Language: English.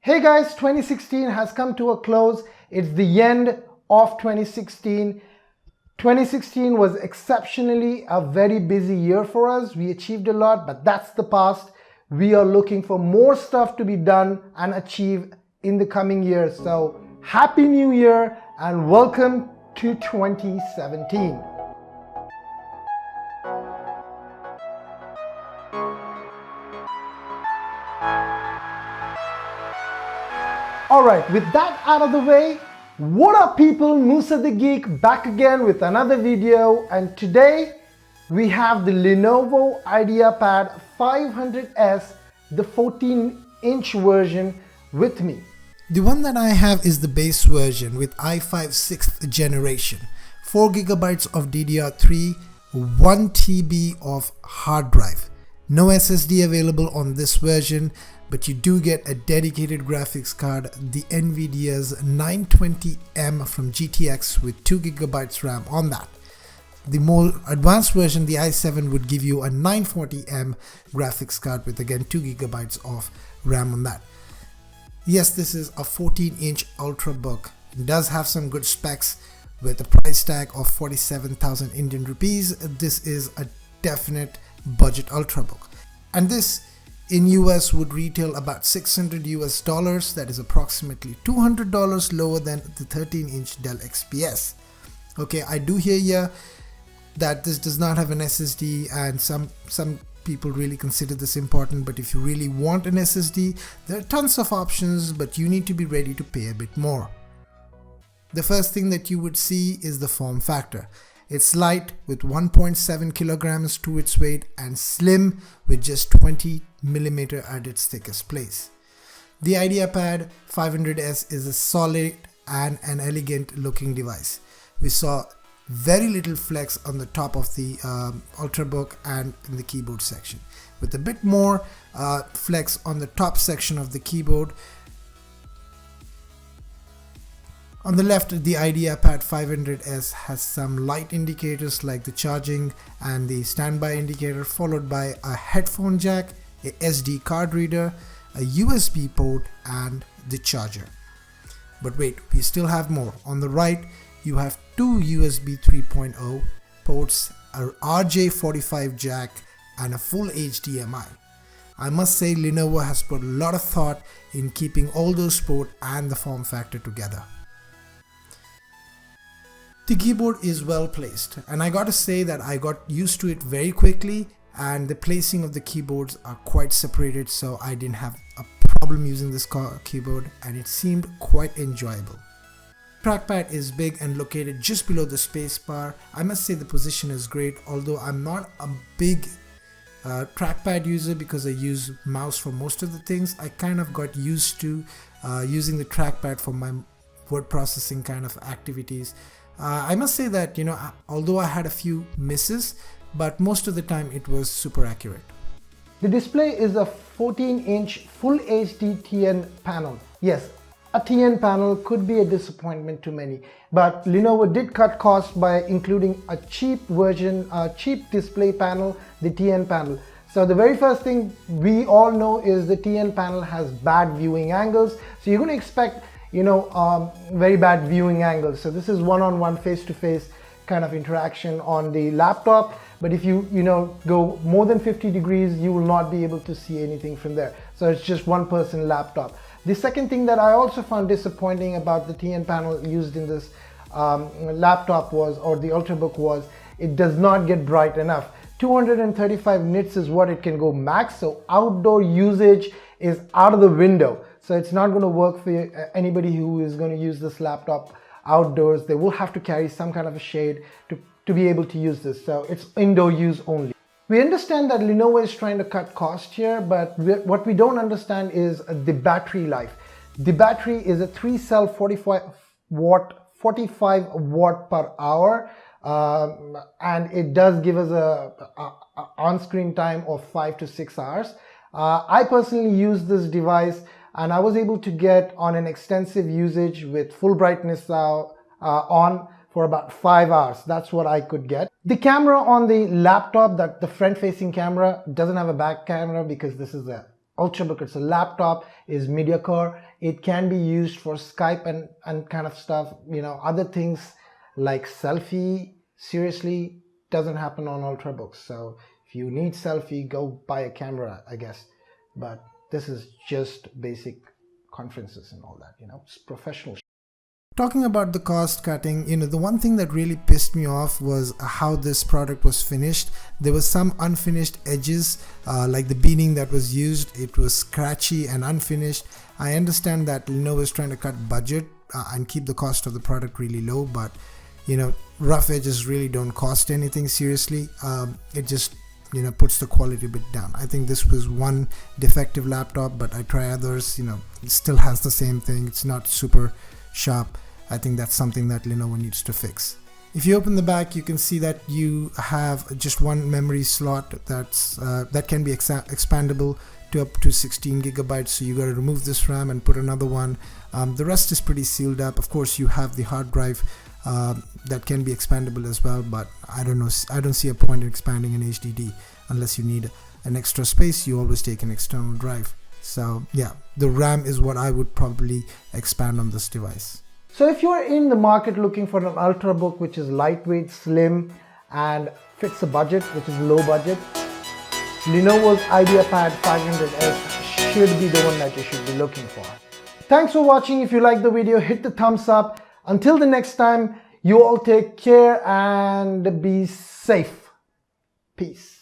Hey guys, 2016 has come to a close. It's the end of 2016. 2016 was exceptionally a very busy year for us. We achieved a lot, but that's the past. We are looking for more stuff to be done and achieved in the coming years. So Happy New Year and welcome to 2017. Alright, with that out of the way, what up people, Musa the Geek back again with another video, and today we have the Lenovo Ideapad 500S, the 14-inch version with me. The one that I have is the base version with i5 6th generation, 4GB of DDR3, 1 TB of hard drive. No SSD available on this version, but you do get a dedicated graphics card, the NVIDIA's 920M from GTX with 2GB RAM on that. The more advanced version, the i7, would give you a 940M graphics card with again 2GB of RAM on that. Yes, this is a 14-inch ultrabook. It does have some good specs with a price tag of 47,000 Indian rupees. This is a definite budget ultrabook. And this in US would retail about $600 US, that is approximately $200 lower than the 13-inch Dell XPS. Okay, I do hear ya that this does not have an SSD, and some people really consider this important, but if you really want an SSD, there are tons of options, but you need to be ready to pay a bit more. The first thing that you would see is the form factor. It's light with 1.7 kilograms to its weight and slim with just 20mm at its thickest place. The Ideapad 500S is a solid and an elegant looking device. We saw very little flex on the top of the ultrabook and in the keyboard section, with a bit more flex on the top section of the keyboard. On the left, the Ideapad 500S has some light indicators like the charging and the standby indicator, followed by a headphone jack, a SD card reader, a USB port, and the charger. But wait, we still have more. On the right, you have two USB 3.0 ports, a RJ45 jack, and a full HDMI. I must say Lenovo has put a lot of thought in keeping all those ports and the form factor together. The keyboard is well placed, and I gotta say that I got used to it very quickly, and the placing of the keyboards are quite separated, so I didn't have a problem using this keyboard, and it seemed quite enjoyable. Trackpad is big and located just below the spacebar. I must say the position is great, although I'm not a big trackpad user because I use mouse for most of the things. I kind of got used to using the trackpad for my word processing kind of activities. I must say that, although I had a few misses, but most of the time it was super accurate. The display is a 14-inch Full HD TN panel. Yes, a TN panel could be a disappointment to many, but Lenovo did cut costs by including a cheap version, a cheap display panel, the TN panel. So the very first thing we all know is the TN panel has bad viewing angles, so you're going to expect very bad viewing angles. So this is one-on-one, face-to-face kind of interaction on the laptop, but if you go more than 50 degrees, you will not be able to see anything from there. So it's just one person laptop. The second thing that I also found disappointing about the TN panel used in this laptop or the ultrabook was it does not get bright enough. 235 nits is what it can go max, so outdoor usage is out of the window. So it's not going to work for anybody who is going to use this laptop outdoors. They will have to carry some kind of a shade to be able to use this. So it's indoor use only. We understand that Lenovo is trying to cut cost here, but what we don't understand is the battery life. The battery is a 3-cell 45 watt per hour, and it does give us a on-screen time of 5 to 6 hours. I personally use this device, and I was able to get on an extensive usage with full brightness on for about 5 hours. That's what I could get. The camera on the laptop, the front-facing camera, doesn't have a back camera because this is a ultrabook, it's a laptop, is media core. It can be used for Skype and kind of stuff. You know, other things like selfie, seriously, doesn't happen on ultrabooks. So if you need selfie, go buy a camera, I guess. But this is just basic conferences and all that, you know, it's professional. Talking about the cost cutting, you know, the one thing that really pissed me off was how this product was finished. There was some unfinished edges, like the beading that was used. It was scratchy and unfinished. I understand that Lenovo is trying to cut budget and keep the cost of the product really low, but you know, rough edges really don't cost anything seriously. It just, you know, puts the quality a bit down. I think this was one defective laptop, but I try others, you know, it still has the same thing. It's not super sharp. I think that's something that Lenovo needs to fix. If you open the back, you can see that you have just one memory slot that can be expandable to up to 16 gigabytes. So you got to remove this RAM and put another one. The rest is pretty sealed up. Of course, you have the hard drive that can be expandable as well, but I don't know. I don't see a point in expanding an HDD unless you need an extra space. You always take an external drive. So yeah, the RAM is what I would probably expand on this device. So if you're in the market looking for an ultrabook which is lightweight, slim, and fits a budget, which is low budget, Lenovo's Ideapad 500S should be the one that you should be looking for. Thanks for watching. If you like the video, hit the thumbs up. Until the next time, you all take care and be safe. Peace.